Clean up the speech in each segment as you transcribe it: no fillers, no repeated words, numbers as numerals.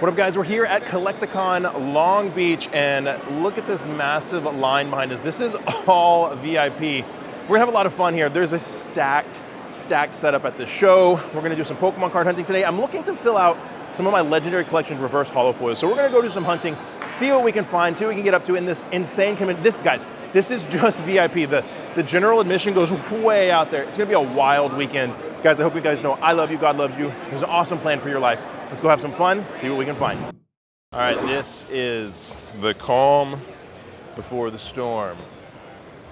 What up, guys? We're here at Collecticon Long Beach, and look at this massive line behind us. This is all VIP. We're gonna have a lot of fun here. There's a stacked setup at the show. We're gonna do some Pokemon card hunting today. I'm looking to fill out some of my Legendary Collection reverse holo foils. So we're gonna go do some hunting, see what we can find, see what we can get up to in this insane community. Guys, this is just VIP. The general admission goes way out there. It's gonna be a wild weekend. Guys, I hope you guys know I love you, God loves you. There's an awesome plan for your life. Let's go have some fun, see what we can find. All right, this is the calm before the storm.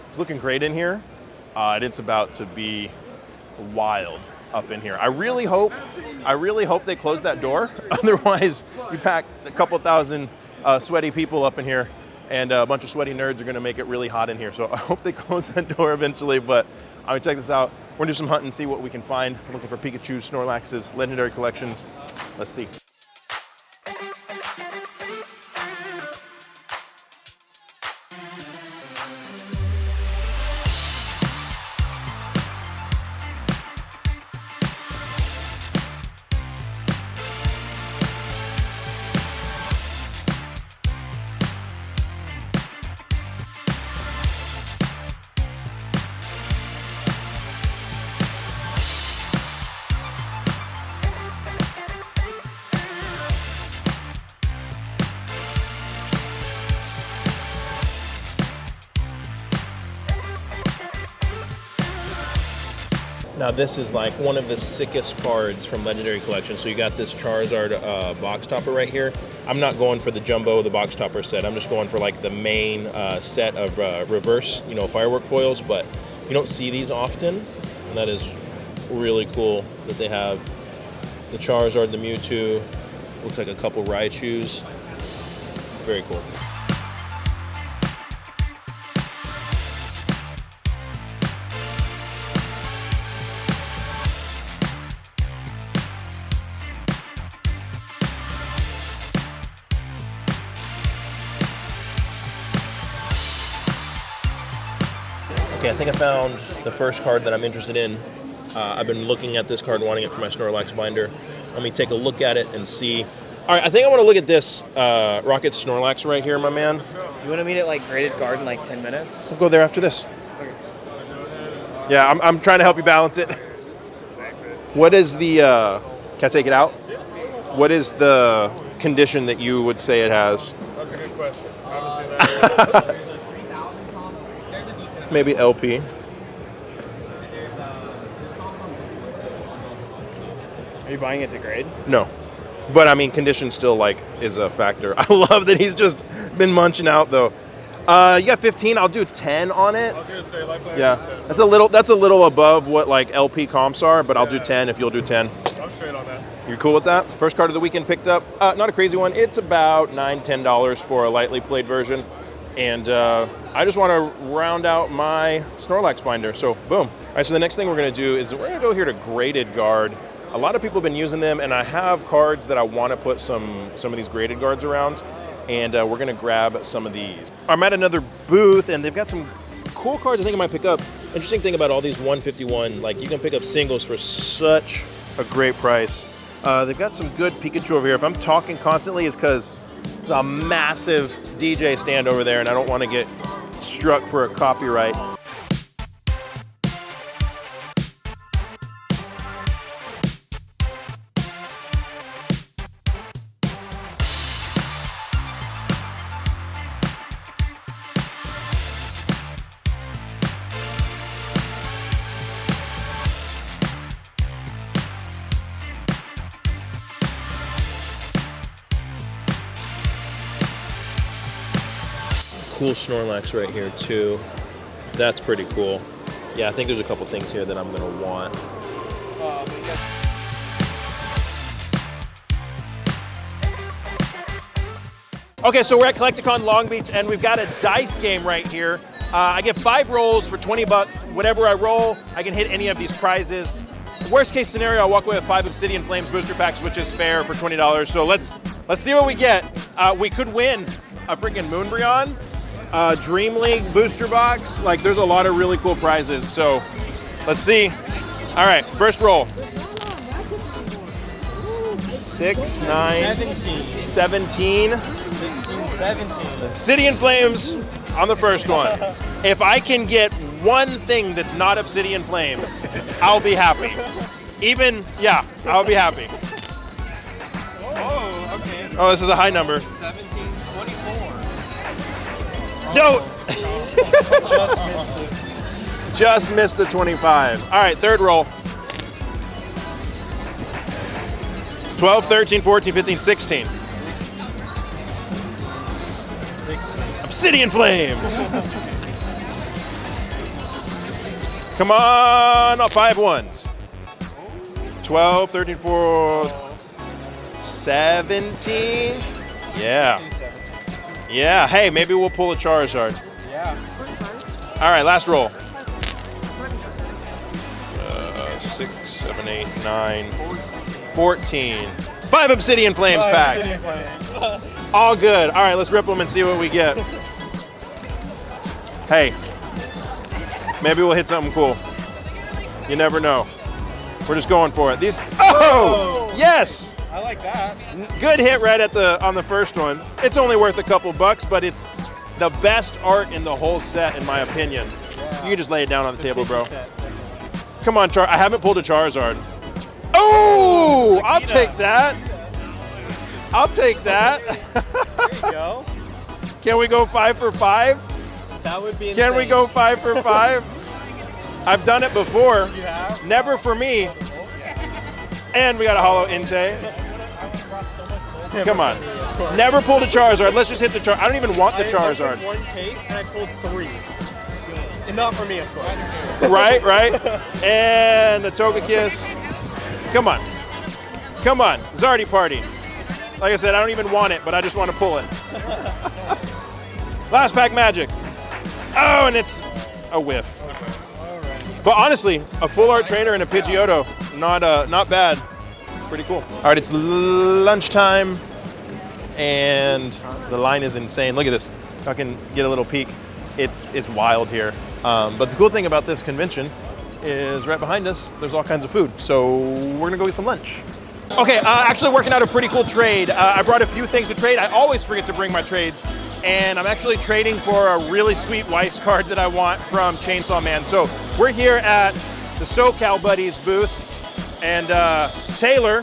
It's looking great in here. It's about to be wild up in here. I really hope they close that door. Otherwise, you pack a couple thousand sweaty people up in here, and a bunch of sweaty nerds are gonna make it really hot in here. So I hope they close that door eventually, but I'm gonna check this out. We're gonna do some hunting, see what we can find. We're looking for Pikachus, Snorlaxes, Legendary Collections. Let's see. Now this is like one of the sickest cards from Legendary Collection. So you got this Charizard box topper right here. I'm not going for the jumbo, the box topper set. I'm just going for like the main set of reverse, firework foils, but you don't see these often. And that is really cool that they have the Charizard, the Mewtwo, looks like a couple Raichus. Very cool. Okay, I think I found the first card that I'm interested in. I've been looking at this card, wanting it for my Snorlax binder. Let me take a look at it and see. All right, I think I want to look at this Rocket Snorlax right here, my man. You want to meet at like Graded Garden in like 10 minutes? We'll go there after this. Okay. Yeah, I'm trying to help you balance it. What is the, can I take it out? What is the condition that you would say it has? That's a good question. Obviously, Maybe LP. Are you buying it to grade? No. But I mean, condition still is a factor. I love that he's just been munching out though. You got 15, I'll do 10 on it. I was gonna say like yeah. That's a little above what like LP comps are, but I'll do 10 if you'll do 10. I'm straight on that. You're cool with that? First card of the weekend picked up. Not a crazy one. It's about $9, $10 for a lightly played version. And I just want to round out my Snorlax binder, so boom. All right, so the next thing we're going to do is we're going to go here to Graded Guard. A lot of people have been using them, and I have cards that I want to put some of these Graded Guards around, and we're going to grab some of these. I'm at another booth, and they've got some cool cards I think I might pick up. Interesting thing about all these 151, like you can pick up singles for such a great price. They've got some good Pikachu over here. If I'm talking constantly, it's because there's a massive DJ stand over there, and I don't want to get struck for a copyright. Cool Snorlax right here too. That's pretty cool. Yeah, I think there's a couple things here that I'm gonna want. Okay, so we're at Collecticon Long Beach, and we've got a dice game right here. I get 5 rolls for 20 bucks. Whatever I roll, I can hit any of these prizes. Worst case scenario, I'll walk away with 5 Obsidian Flames booster packs, which is fair for $20. So let's see what we get. We could win a freaking Moonbryon. Dream League booster box. Like, there's a lot of really cool prizes. So let's see. All right, first roll. 6, 9, 17. 17. 16, 17. Obsidian Flames on the first one. If I can get one thing that's not Obsidian Flames, I'll be happy. I'll be happy. Oh, okay. Oh, this is a high number. 17, 24. Don't! Just missed it. Just missed the 25. All right, third roll. 12, 13, 14, 15, 16. 16. Obsidian Flames. Come on, 5 ones. 12, 13, 14, 17. Yeah. 16, 17. Yeah, hey, maybe we'll pull a Charizard. Yeah. All right, last roll. 6, 7, 8, 9, 14. 5 Obsidian Flames packs. Obsidian Flames. All good. All right, let's rip them and see what we get. Hey, maybe we'll hit something cool. You never know. We're just going for it. Oh, yes! I like that. Good hit right on the first one. It's only worth a couple bucks, but it's the best art in the whole set, in my opinion. Yeah. You can just lay it down on the table, bro. Set, Come on, I haven't pulled a Charizard. Oh, I'll take that. I'll take that. there you go. Can we go 5 for 5? That would be insane. Can we go 5 for 5? I've done it before. You have? Never for me. And we got a holo Inte. Come on. Never pulled a Charizard. Let's just hit the Charizard. I don't even want the Charizard. I opened one case and I pulled 3. And not for me, of course. Right. And a Togekiss. Come on. Come on. Zardy Party. Like I said, I don't even want it, but I just want to pull it. Last pack magic. Oh, and it's a whiff. But honestly, a full art trainer and a Pidgeotto, not bad. Pretty cool. All right, it's lunchtime, and the line is insane. Look at this. If I can get a little peek, it's wild here. But the cool thing about this convention is right behind us, there's all kinds of food. So we're gonna go get some lunch. Okay, actually working out a pretty cool trade. I brought a few things to trade. I always forget to bring my trades. And I'm actually trading for a really sweet Weiss card that I want from Chainsaw Man. So we're here at the SoCal Buddies booth. And Taylor,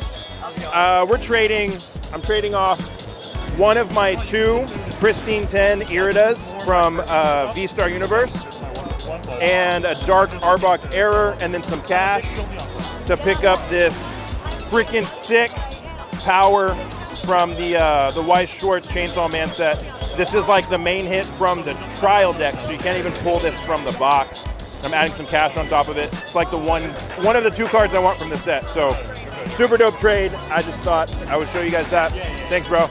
I'm trading off one of my 2 Pristine 10 Iridas from V-Star Universe and a Dark Arbok Error and then some cash to pick up this freaking sick power from the Weiss Schwartz Chainsaw Man set. This is like the main hit from the trial deck, so you can't even pull this from the box. I'm adding some cash on top of it. It's like the one of the 2 cards I want from the set. So super dope trade. I just thought I would show you guys that. Thanks, bro.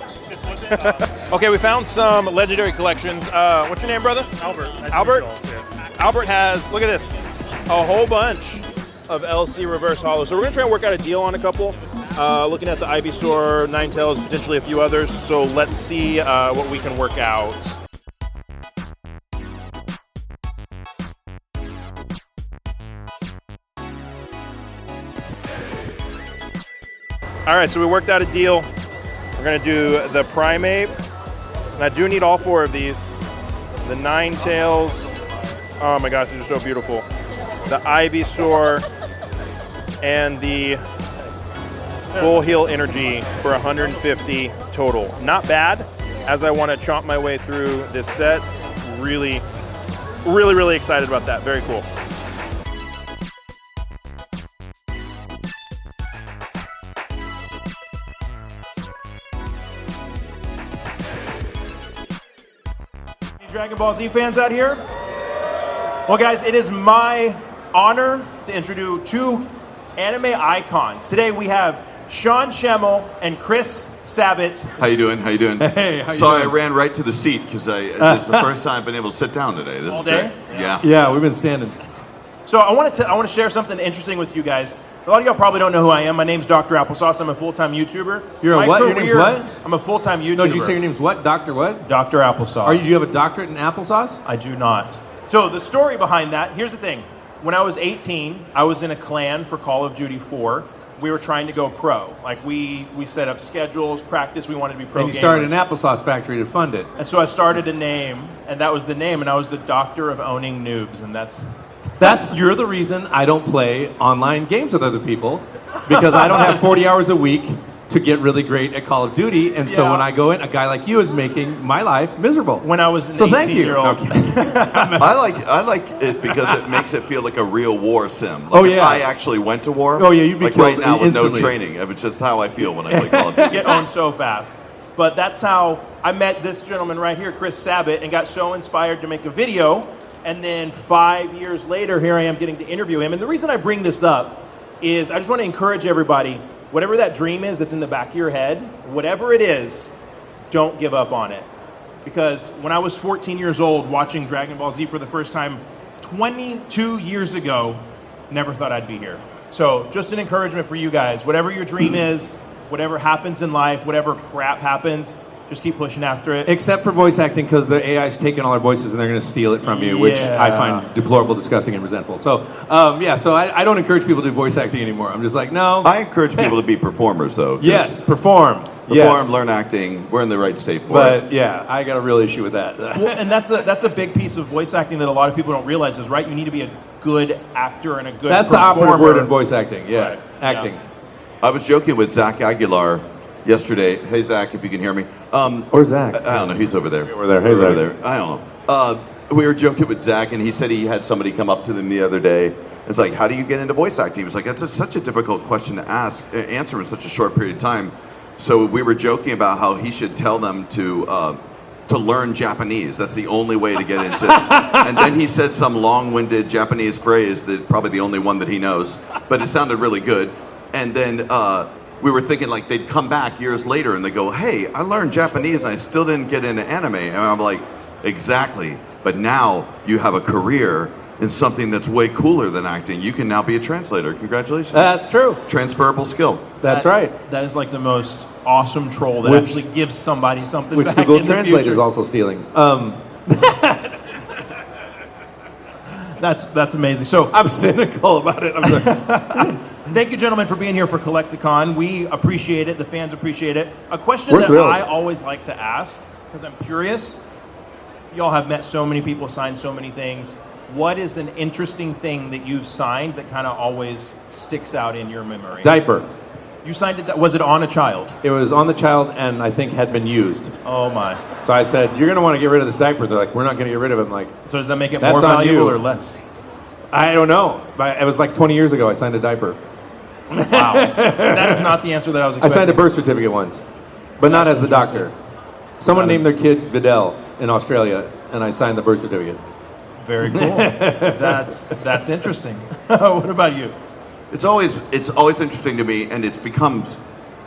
Okay, we found some legendary collections. What's your name, brother? Albert. Albert? Albert has, look at this, a whole bunch of LC reverse holo. So we're gonna try and work out a deal on a couple. Looking at the Ivysaur, Ninetales, potentially a few others. So let's see what we can work out. All right, so we worked out a deal. We're gonna do the Primeape, and I do need all 4 of these. The Ninetales, oh my gosh, they're so beautiful. The Ivysaur, and the Full Heal Energy for 150 total. Not bad, as I want to chomp my way through this set. Really excited about that. Very cool. Any Dragon Ball Z fans out here? Well, guys, it is my honor to introduce 2 anime icons. Today we have Sean Schemmel and Chris Sabat. How you doing? How you doing? Hey, how you Sorry, doing? I ran right to the seat because this is the first time I've been able to sit down today. This All is day? great. Yeah. Yeah, we've been standing. So I want to share something interesting with you guys. A lot of y'all probably don't know who I am. My name's Dr. Applesauce. I'm a full-time YouTuber. You're a My what? Your name's what? I'm a full-time YouTuber. No, did you say your name's what? Dr. what? Dr. Applesauce. Do you have a doctorate in applesauce? I do not. So the story behind that, here's the thing. When I was 18, I was in a clan for Call of Duty 4, we were trying to go pro. Like we set up schedules, practice. We wanted to be pro. And you gamers. started an applesauce factory to fund it. And so I started a name, and that was the name, and I was the doctor of owning noobs, and that's You're the reason I don't play online games with other people, because I don't have 40 hours a week to get really great at Call of Duty, and so Yeah. when I go in, a guy like you is making my life miserable. when I was an So thank you. 18-year-old. No, I'm kidding. I like it because it makes it feel like a real war sim. Oh, Like if yeah. I actually went to war. Oh, yeah, you'd be like killed right now with instantly. no training. It's just how I feel when I play Call of Duty. Get owned so fast. But that's how I met this gentleman right here, Chris Sabat, and got so inspired to make a video. And then 5 years later, here I am getting to interview him. And the reason I bring this up is I just want to encourage everybody, whatever that dream is that's in the back of your head, whatever it is, don't give up on it. Because when I was 14 years old watching Dragon Ball Z for the first time 22 years ago, never thought I'd be here. So just an encouragement for you guys. Whatever your dream is, whatever happens in life, whatever crap happens, just keep pushing after it. Except for voice acting, because the AI's taking all our voices and they're going to steal it from you, which I Yeah. find deplorable, disgusting, and resentful. So, so I don't encourage people to do voice acting anymore. I'm just like, no. I encourage people to be performers, though. 'cause Yes, perform. Perform, Yes. learn acting. We're in the right state for it. But yeah, I got a real issue with that. Well, and that's a big piece of voice acting that a lot of people don't realize is, right, you need to be a good actor and a good That's the performer. operative word in voice acting. Yeah, Right. acting. I was joking with Zach Aguilar yesterday. Hey, Zach, if you can hear me. Or Zach. I don't know. He's over there. Over there. Hey, Over Zach. there. I don't know. We were joking with Zach, and he said he had somebody come up to him the other day. It's like, how do you get into voice acting? He was like, that's such a difficult question to answer in such a short period of time. So we were joking about how he should tell them to learn Japanese. That's the only way to get into it. And then he said some long-winded Japanese phrase that probably the only one that he knows, but it sounded really good. And then we were thinking like they'd come back years later and they go, hey, I learned Japanese and I still didn't get into anime. And I'm like, exactly. But now you have a career in something that's way cooler than acting. You can now be a translator. Congratulations. That's true. Transferable skill. That's right. That is like the most awesome troll that Which- actually gives somebody something Which back Google in the Translate is future. also stealing. That's amazing. So I'm cynical about it. I'm sorry. thank you, gentlemen, for being here for Collecticon. We appreciate it. The fans appreciate it. A question We're that thrilled. I always like to ask, because I'm curious, y'all have met so many people, signed so many things. What is an interesting thing that you've signed that kind of always sticks out in your memory? Diaper. You signed it. Was it on a child? It was on the child and I think had been used. Oh my! So I said, you're going to want to get rid of this diaper. They're like, we're not going to get rid of it. I'm like, So does that make it That's more on valuable you. or less? I don't know. But it was like 20 years ago I signed a diaper. Wow, that is not the answer that I was I expecting. signed a birth certificate once, but not That's as the doctor. Someone That is- named their kid Vidal in Australia, and I signed the birth certificate. Very cool. That's interesting. What about you? It's always interesting to me, and it's become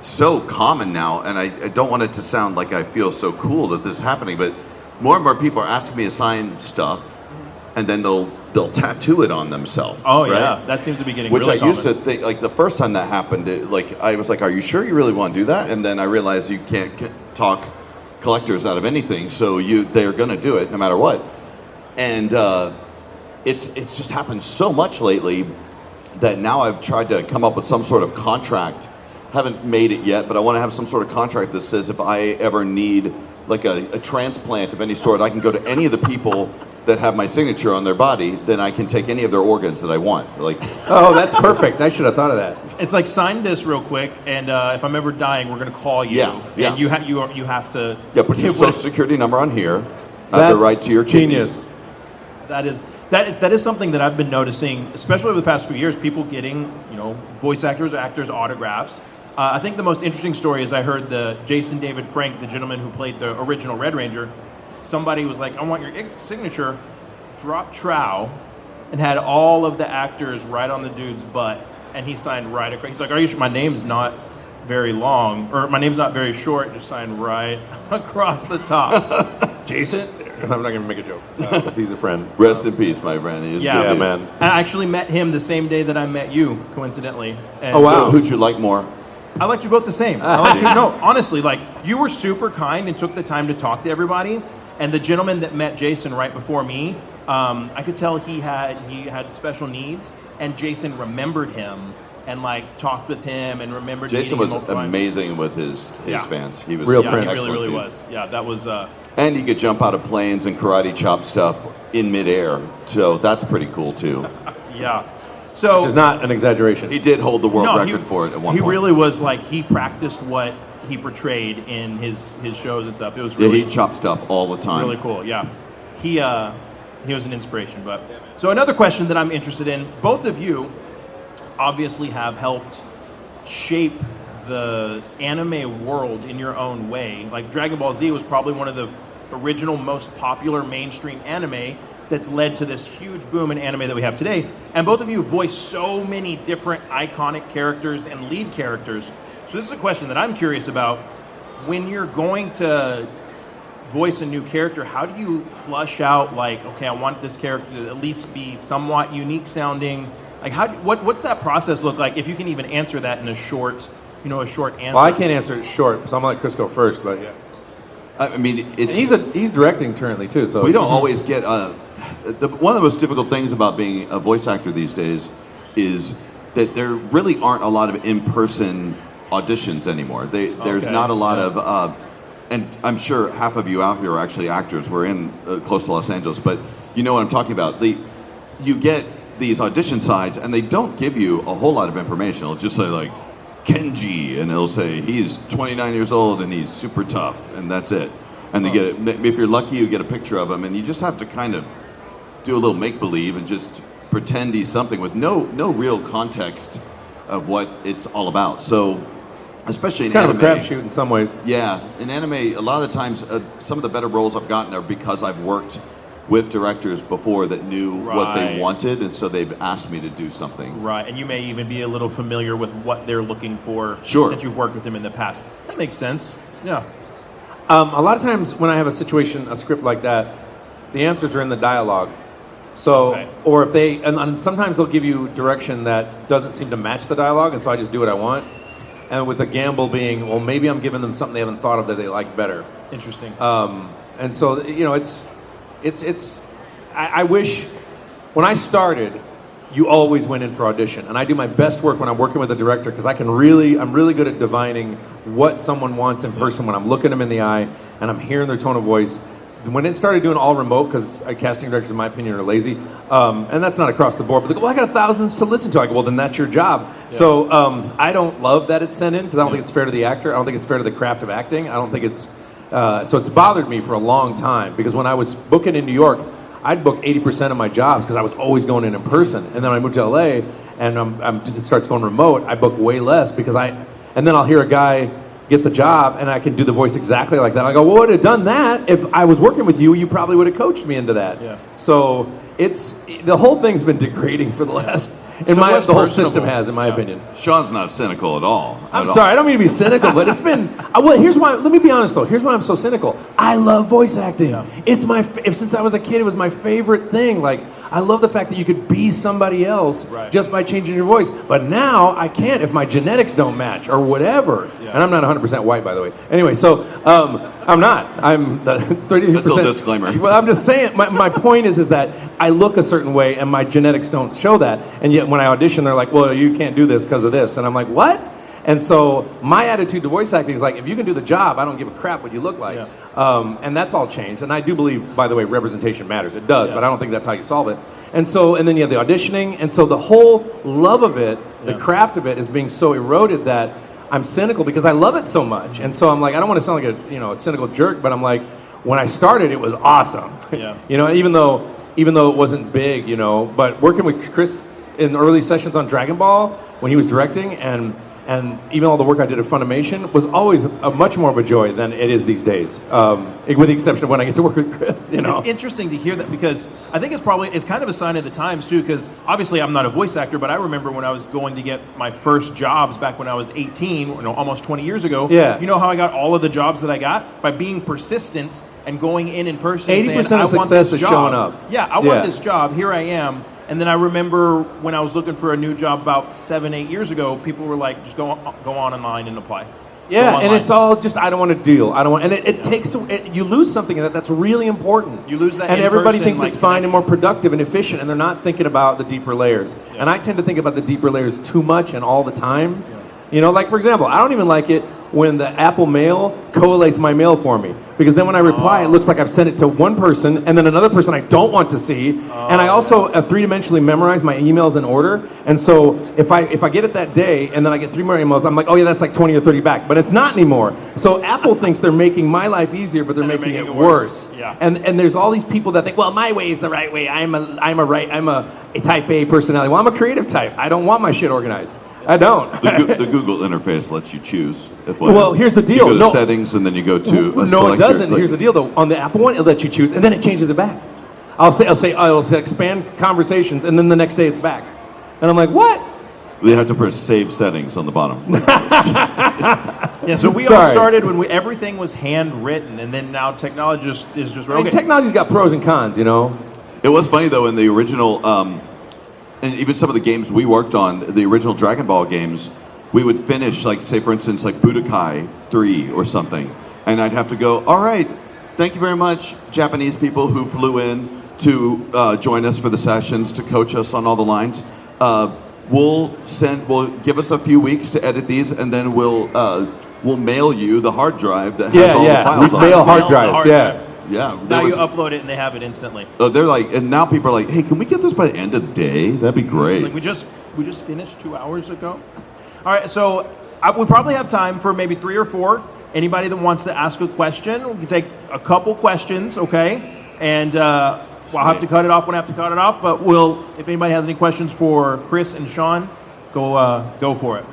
so common now, and I don't want it to sound like I feel so cool that this is happening, but more and more people are asking me to sign stuff, and then they'll tattoo it on themselves. Oh right? yeah, that seems to be getting Which really I used to common. think, like the first time that happened, I was like, are you sure you really want to do that? And then I realized you can't talk collectors out of anything, so they're going to do it no matter what. And it's just happened so much lately that now I've tried to come up with some sort of contract. Haven't made it yet, but I want to have some sort of contract that says if I ever need like a transplant of any sort, I can go to any of the people that have my signature on their body, then I can take any of their organs that I want. Like, Oh, that's perfect. I should have thought of that. It's like sign this real quick, and if I'm ever dying, we're gonna call you. Yeah, yeah. And you have to. yeah, put your give social what- security number on here. I have the That's right to your genius. kidneys. That is something that I've been noticing, especially over the past few years. People getting voice actors or actors autographs. I think the most interesting story is I heard the Jason David Frank, the gentleman who played the original Red Ranger. Somebody was like, "I want your signature." Dropped trow, and had all of the actors right on the dude's butt, and he signed right across. He's like, "Are you sure my name's not very long, or my name's not very short?" Just signed right across the top. Jason? I'm not going to make a joke, because he's a friend. Rest in peace, my friend. He is Yeah. good Yeah, dude. man. And I actually met him the same day that I met you, coincidentally. And Oh, wow. So who'd you like more? I liked you both the same. I liked you. No, honestly, like you were super kind and took the time to talk to everybody. And the gentleman that met Jason right before me, I could tell he had special needs, and Jason remembered him and like talked with him and remembered Jason meeting was him multiple times. amazing with his Yeah. fans. He was Real Yeah, prince. he really, excellent really dude. was. Yeah, that was. And he could jump out of planes and karate chop stuff in midair. So that's pretty cool too. Yeah. So Which is not an exaggeration. He did hold the world no, record for it at one he point. really was like he practiced what he portrayed in his shows and stuff. It was Yeah, really he chopped stuff all the time. really cool. Yeah, he was an inspiration. But so another question that I'm interested in. Both of you obviously have helped shape the anime world in your own way. Like Dragon Ball Z was probably one of the original, most popular mainstream anime that's led to this huge boom in anime that we have today. And both of you voice so many different iconic characters and lead characters. So this is a question that I'm curious about. When you're going to voice a new character, how do you flush out like, okay, I want this character to at least be somewhat unique sounding? Like, what's that process look like? If you can even answer that in a short answer. Well, I can't answer it short, so I'm gonna let Chris go first. But yeah, I mean, and it's he's directing currently too. So we don't always get. One of the most difficult things about being a voice actor these days is that there really aren't a lot of in-person auditions anymore. There's Okay, not a lot yeah. of, and I'm sure half of you out here are actually actors. We're in close to Los Angeles, but you know what I'm talking about. You get these audition sides, and they don't give you a whole lot of information. It'll just say like Kenji, and it'll say he's 29 years old and he's super tough, and that's it. And you get, if you're lucky, you get a picture of him, and you just have to kind of do a little make-believe and just pretend he's something with no real context of what it's all about. So, especially it's in kind anime, of a crapshoot in some ways. yeah, in anime, a lot of the times, some of the better roles I've gotten are because I've worked with directors before that knew what they Right. wanted, and so they've asked me to do something. Right, and you may even be a little familiar with what they're looking for Sure. since you've worked with them in the past. That makes sense. Yeah. A lot of times when I have a situation, a script like that, the answers are in the dialogue. So, Okay. or if they, and sometimes they'll give you direction that doesn't seem to match the dialogue, and so I just do what I want. And with the gamble being, well, maybe I'm giving them something they haven't thought of that they like better. Interesting. And so, you know, I wish, when I started, you always went in for audition. And I do my best work when I'm working with a director because I'm really good at divining what someone wants in person when I'm looking them in the eye and I'm hearing their tone of voice. When it started doing all remote, because casting directors, in my opinion, are lazy, and that's not across the board, but they go, well, I got thousands to listen to. I go, well, then that's your job. Yeah. So I don't love that it's sent in because I don't think it's fair to the actor. I don't think it's fair to the craft of acting. I don't think it's, so it's bothered me for a long time because when I was booking in New York, I'd book 80% of my jobs because I was always going in person. And then when I moved to LA and it starts going remote, I book way less because and then I'll hear a guy get the job and I can do the voice exactly like that. I go, well, I would have done that if I was working with you. You probably would have coached me into that. Yeah. So the whole thing's been degrading for the last, So the what's whole personable? system has, in my opinion. Sean's not cynical at all. I'm sorry, I don't mean to be cynical, but it's been. Well, here's why. Let me be honest though. Here's why I'm so cynical. I love voice acting. Yeah. It's since I was a kid, it was my favorite thing. Like I love the fact that you could be somebody else Right. just by changing your voice. But now I can't if my genetics don't match or whatever. Yeah. And I'm not 100% white, by the way. Anyway, so I'm not. I'm 33%. That's a little disclaimer. Well, I'm just saying. My point is that I look a certain way and my genetics don't show that. And yet when I audition, they're like, well, you can't do this because of this. And I'm like, what? And so my attitude to voice acting is like, if you can do the job, I don't give a crap what you look like. Yeah. And that's all changed. And I do believe, by the way, representation matters. It does, Yeah. but I don't think that's how you solve it. And then you have the auditioning. And so the whole love of it, the Yeah. craft of it is being so eroded that I'm cynical because I love it so much. And so I'm like, I don't want to sound like a cynical jerk, but I'm like, when I started, it was awesome. Yeah. Even though it wasn't big, but working with Chris in early sessions on Dragon Ball when he was directing and even all the work I did at Funimation was always much more of a joy than it is these days, with the exception of when I get to work with Chris. It's interesting to hear that because I think it's kind of a sign of the times too. Because obviously I'm not a voice actor, but I remember when I was going to get my first jobs back when I was 18, almost 20 years ago. Yeah. You know how I got all of the jobs that I got? By being persistent and going in person. 80% saying, of I want success this is job. showing up. Yeah, I want this job. Here I am. And then I remember when I was looking for a new job about 7-8 years ago, people were like, just go on online and apply. Yeah, Go and online. it's all just I don't want to deal. I don't want, and it takes you lose something that's really important. You lose that and everybody in-person, thinks like, it's fine and connection. more productive and efficient, and they're not thinking about the deeper layers. Yeah. And I tend to think about the deeper layers too much and all the time. Yeah. You know, like for example, I don't even like it when the Apple Mail collates my mail for me, because then when I reply, it looks like I've sent it to one person and then another person I don't want to see. And I also three-dimensionally memorize my emails in order. And so if I get it that day and then I get 3 more emails, I'm like, oh yeah, that's like 20 or 30 back. But it's not anymore. So Apple thinks they're making my life easier, but they're making it worse. Yeah. And there's all these people that think, well, my way is the right way. I'm a type A personality. Well, I'm a creative type. I don't want my shit organized. I don't. The Google interface lets you choose. Well, here's the deal. You go to No. settings and then you go to No, it select doesn't. your- Here's the deal, though. On the Apple one, it'll let you choose, and then it changes it back. I'll say expand conversations, and then the next day it's back. And I'm like, what? They have to press save settings on the bottom. Yeah, so we all Sorry. started when everything was handwritten, and then now technology is just I mean, okay. technology's got pros and cons, you know. It was funny though in the original, and even some of the games we worked on, the original Dragon Ball games, we would finish like, say for instance, like Budokai 3 or something, and I'd have to go, all right, thank you very much, Japanese people who flew in to join us for the sessions to coach us on all the lines. We'll give us a few weeks to edit these, and then we'll mail you the hard drive that has all the files We on it. mail hard Mail the drives. hard Yeah. drive. Yeah, Now there you was- upload it and they have it instantly. they're like, and now people are like, hey, can we get this by the end of the day? That'd be great. Like we just finished 2 hours ago. All right, so we probably have time for maybe 3 or 4. Anybody that wants to ask a question, we can take a couple questions, okay? And we'll have to cut it off when I have to cut it off. But if anybody has any questions for Chris and Sean, go for it.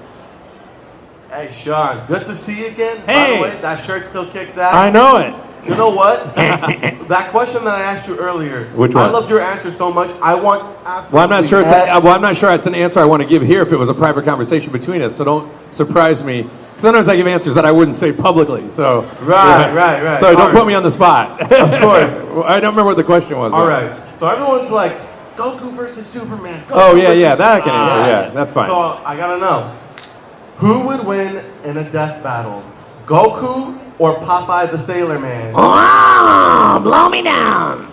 Hey, Sean, good to see you again. By Hey. the way, that shirt still kicks ass. I know it. You know what? That question that I asked you earlier. Which one? I loved your answer so much. I want. Well, I'm not sure. I'm not sure it's an answer I want to give here if it was a private conversation between us. So don't surprise me. Sometimes I give answers that I wouldn't say publicly. So Right. So don't All right. put me on the spot. Of course. I don't remember what the question was. All though. right. So everyone's like, Goku versus Superman. Goku Oh yeah, versus yeah. That I can answer. Superman. Yeah, that's fine. So I gotta know, who would win in a death battle, Goku or Popeye the Sailor Man? Oh, blow me down.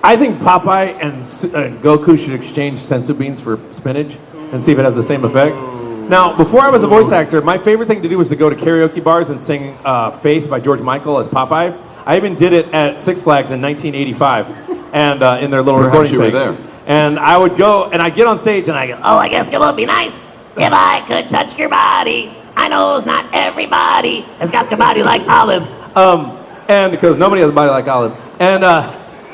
I think Popeye and Goku should exchange senzu beans for spinach and see if it has the same effect. Now, before I was a voice actor, my favorite thing to do was to go to karaoke bars and sing Faith by George Michael as Popeye. I even did it at Six Flags in 1985 and in their little Perhaps recording you were thing. there. And I would go, and I'd get on stage and I go, oh, I guess it would be nice if I could touch your body. I know it's not everybody has got a body like Olive. And because nobody has a body like Olive.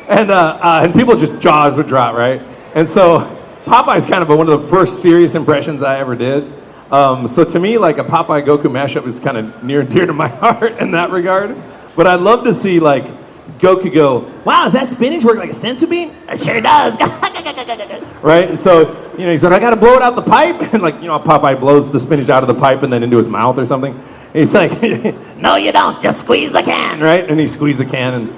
And people just jaws would drop, right? And so Popeye's kind of one of the first serious impressions I ever did. So to me, like a Popeye Goku mashup is kind of near and dear to my heart in that regard. But I'd love to see like Goku go, wow, does that spinach work like a senzu bean? It sure does. Right? And so, he said, I got to blow it out the pipe. And like, Popeye blows the spinach out of the pipe and then into his mouth or something. And he's like, no, you don't. Just squeeze the can, right? And he squeezed the can and,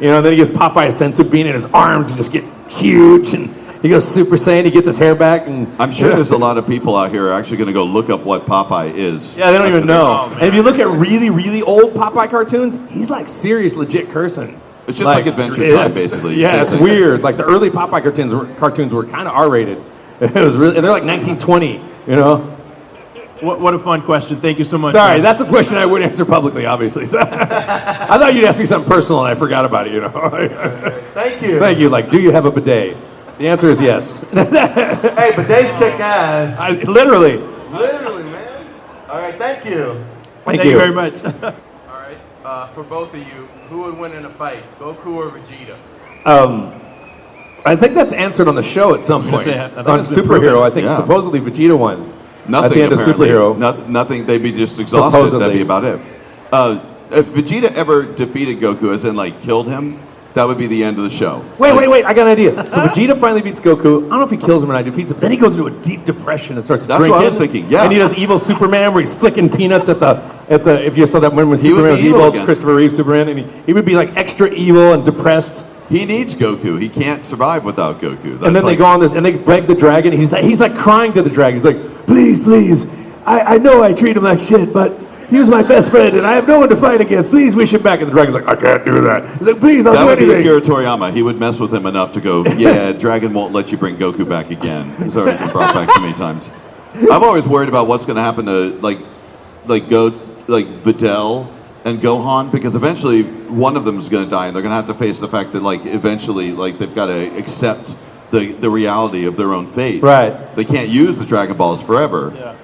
then he gives Popeye a senzu bean and his arms just get huge and he goes Super Saiyan, he gets his hair back, and I'm sure there's a lot of people out here are actually going to go look up what Popeye is. yeah, they don't even know. Oh, man. And if you look at really, really old Popeye cartoons, he's like serious, legit cursing. It's just like Adventure Time, basically. Yeah, it's weird. Like the early Popeye cartoons were kind of R-rated. It was really, and they're like 1920. What a fun question. Thank you so much. Sorry, that's a question I would answer publicly, obviously. So, I thought you'd ask me something personal, and I forgot about it. Thank you. Thank you. Like, do you have a bidet? The answer is yes. Hey, bidets kick ass. Literally. Literally, man. All right, thank you. Thank you very much. All right, for both of you, who would win in a fight, Goku or Vegeta? I think that's answered on the show at some point. say, I think On it's been Superhero, proven. I think Yeah. supposedly Vegeta won. Nothing at the end apparently. of Superhero. Nothing. They'd be just exhausted. Supposedly. That'd be about it. If Vegeta ever defeated Goku, as in like killed him, that would be the end of the show. Wait, I got an idea. So Vegeta finally beats Goku. I don't know if he kills him or not. Defeats him. Then he goes into a deep depression and starts That's drinking. what I was thinking, yeah. And he does evil Superman, where he's flicking peanuts at the. If you saw that when He would Superman be was evil evil, again. Christopher Reeve Superman, and he would be like extra evil and depressed. He needs Goku. He can't survive without Goku. That's And then they like- go on this, and they beg the dragon. He's like crying to the dragon. He's like, please, I know I treat him like shit, but he was my best friend, and I have no one to fight against. Please wish him back. And the dragon's like, I can't do that. He's like, please, I'll That do would be anything. Akira Toriyama. He would mess with him enough to go, yeah, Dragon won't let you bring Goku back again. He's already been brought back too many times. I'm always worried about what's going to happen to Videl and Gohan, because eventually one of them is going to die, and they're going to have to face the fact that eventually they've got to accept the reality of their own fate. Right. They can't use the Dragon Balls forever. Yeah.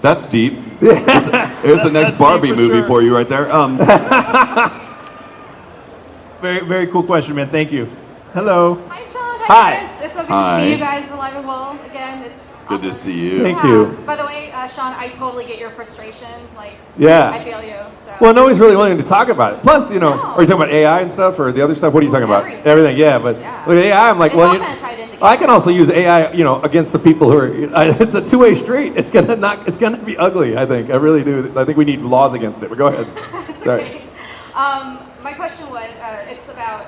That's deep. Here's the next Barbie movie for you right there. Very, very cool question, man. Thank you. Hello. Hi, Sean. Hi. Hi, Chris. It's so good Hi. to see you guys alive and well again. It's Good to see you. Thank you. By the way, Sean, I totally get your frustration. Yeah. I feel you. So. Well, nobody's really willing to talk about it. Plus, No. are you talking about AI and stuff, or the other stuff? What are you talking about? Everything. Yeah. But Yeah. with AI, I'm like, It's well, all kinda tied in together. I can also use AI, against the people who are. It's a two-way street. It's gonna be ugly. I think. I really do. I think we need laws against it. But go ahead. It's Sorry. okay. My question was, it's about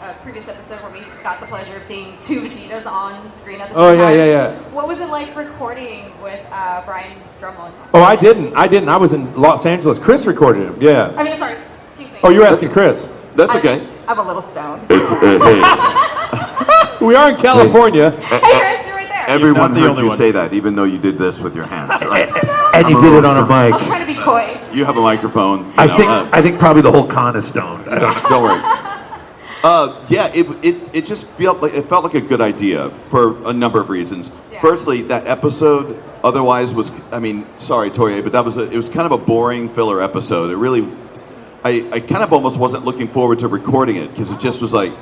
a previous episode where we got the pleasure of seeing two Vegetas on screen at the same Oh, time. yeah. What was it like recording with Brian Drummond? Oh, I didn't. I was in Los Angeles. Chris recorded him. Yeah. I mean, I'm sorry. Excuse me. Oh, you're asking Chris. That's okay. I'm a little stoned. We are in California. Hey, Chris, you're right there. Everyone Not the heard only you one. say that, even though you did this with your hands. And you did it on a I was mic. trying to be coy. You have a microphone. I think probably the whole con is stoned. Don't worry. Yeah, it just felt like a good idea for a number of reasons. Yeah. Firstly, that episode otherwise was, sorry, Toye, but it was kind of a boring filler episode. It really, I kind of almost wasn't looking forward to recording it, because it just was like,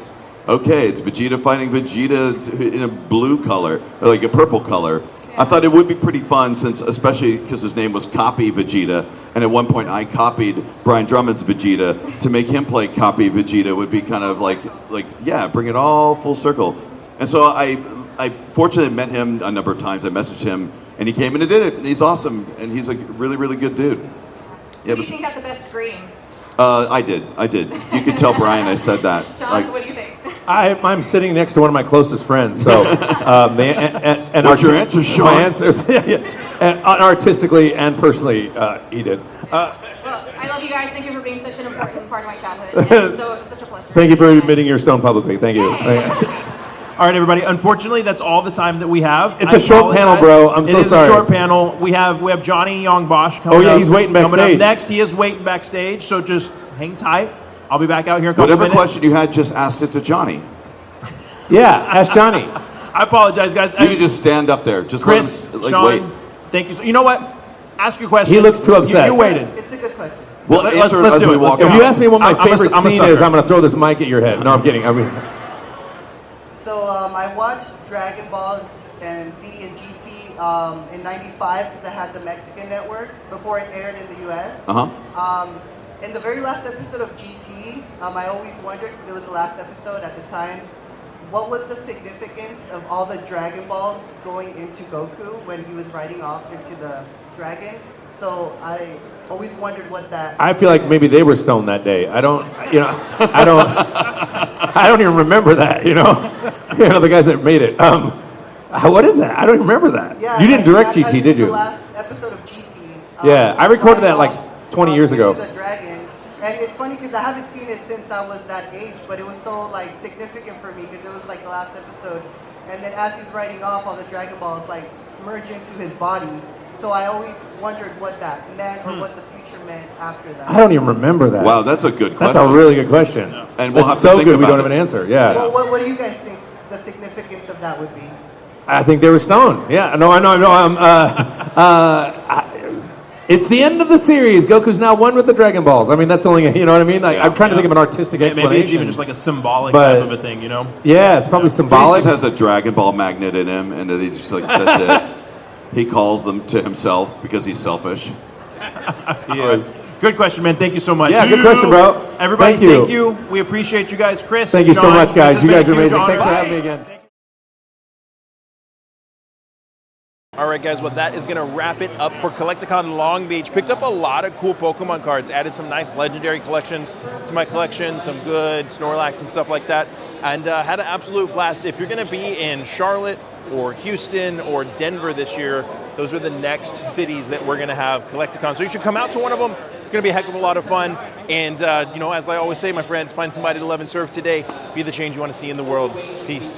okay, it's Vegeta fighting Vegeta in a blue color, or like a purple color. I thought it would be pretty fun, especially because his name was Copy Vegeta, and at one point I copied Brian Drummond's Vegeta to make him play Copy Vegeta. Would be kind of like yeah, bring it all full circle. And so I fortunately met him a number of times. I messaged him, and he came in and did it. And he's awesome, and he's a really, really good dude. Who do you think got the best scream? I did. You could tell Brian I said that. John, what do you think? I'm sitting next to one of my closest friends, so and What's your answer, Sean? My answers, and artistically and personally, he did. Well, I love you guys. Thank you for being such an important part of my childhood. And it's such a pleasure. Thank you for admitting you're stoned publicly. Thank you. All right, everybody. Unfortunately, that's all the time that we have. It's a short panel, bro. I'm so It is sorry. a short panel. We have Johnny Young Bosch coming up. Oh, yeah, he's waiting Coming backstage. up next. He is waiting backstage, so just hang tight. I'll be back out here in a couple Whatever minutes. question you had, just asked it to Johnny. Yeah, ask Johnny. I apologize, guys. You can just stand up there. Just Chris, let him, Sean, wait. thank you. You know what? Ask your question. He looks too upset. You waited. It's a good question. Well, Let's answer do as we it. Let's walk go. If out. you ask me what my I'm a favorite sucker. scene is, I'm going to throw this mic at your head. No, I'm kidding. So I watched Dragon Ball and Z and GT in '95 because I had the Mexican network before it aired in the U.S. In the very last episode of GT, I always wondered, because it was the last episode at the time, what was the significance of all the Dragon Balls going into Goku when he was riding off into the dragon? So I always wondered what that. I feel like maybe they were stoned that day. I don't even remember that. The guys that made it. What is that? I don't remember that. Yeah, You didn't direct I GT, did did you? The last episode of GT. Yeah, I recorded that riding like off, 20 years ago. into the dragon. And it's funny because I haven't seen it since I was that age, but it was so significant for me because it was like the last episode. And then as he's riding off, all the Dragon Balls merge into his body. So I always wondered what that meant or what the future meant after that. I don't even remember that. Wow, that's a good question. That's a really good question. And we'll That's have to so think good we about don't have an it. answer. Yeah. Well, what do you guys think the significance of that would be? I think they were stoned. Yeah, no, I know. It's the end of the series. Goku's now one with the Dragon Balls. I mean, that's only, you know what I mean? I'm trying to think of an artistic explanation. Maybe it's even just like a symbolic But- type of a thing, you know? Yeah, it's probably He symbolic. just has a Dragon Ball magnet in him, and he just that's it. He calls them to himself because he's selfish. He is. Good question, man. Thank you so much. Yeah, good question, bro. Everybody, Thank you. thank you. We appreciate you guys. Chris, Thank you so Sean, much, guys. this has You been guys a are huge amazing. honor. Thanks for having me again. All right, guys, well, that is going to wrap it up for Collecticon Long Beach. Picked up a lot of cool Pokemon cards, added some nice legendary collections to my collection, some good Snorlax and stuff like that, and had an absolute blast. If you're going to be in Charlotte or Houston or Denver this year. Those are the next cities that we're going to have Collecticon. So you should come out to one of them. It's going to be a heck of a lot of fun. And, as I always say, my friends, find somebody to love and serve today. Be the change you want to see in the world. Peace.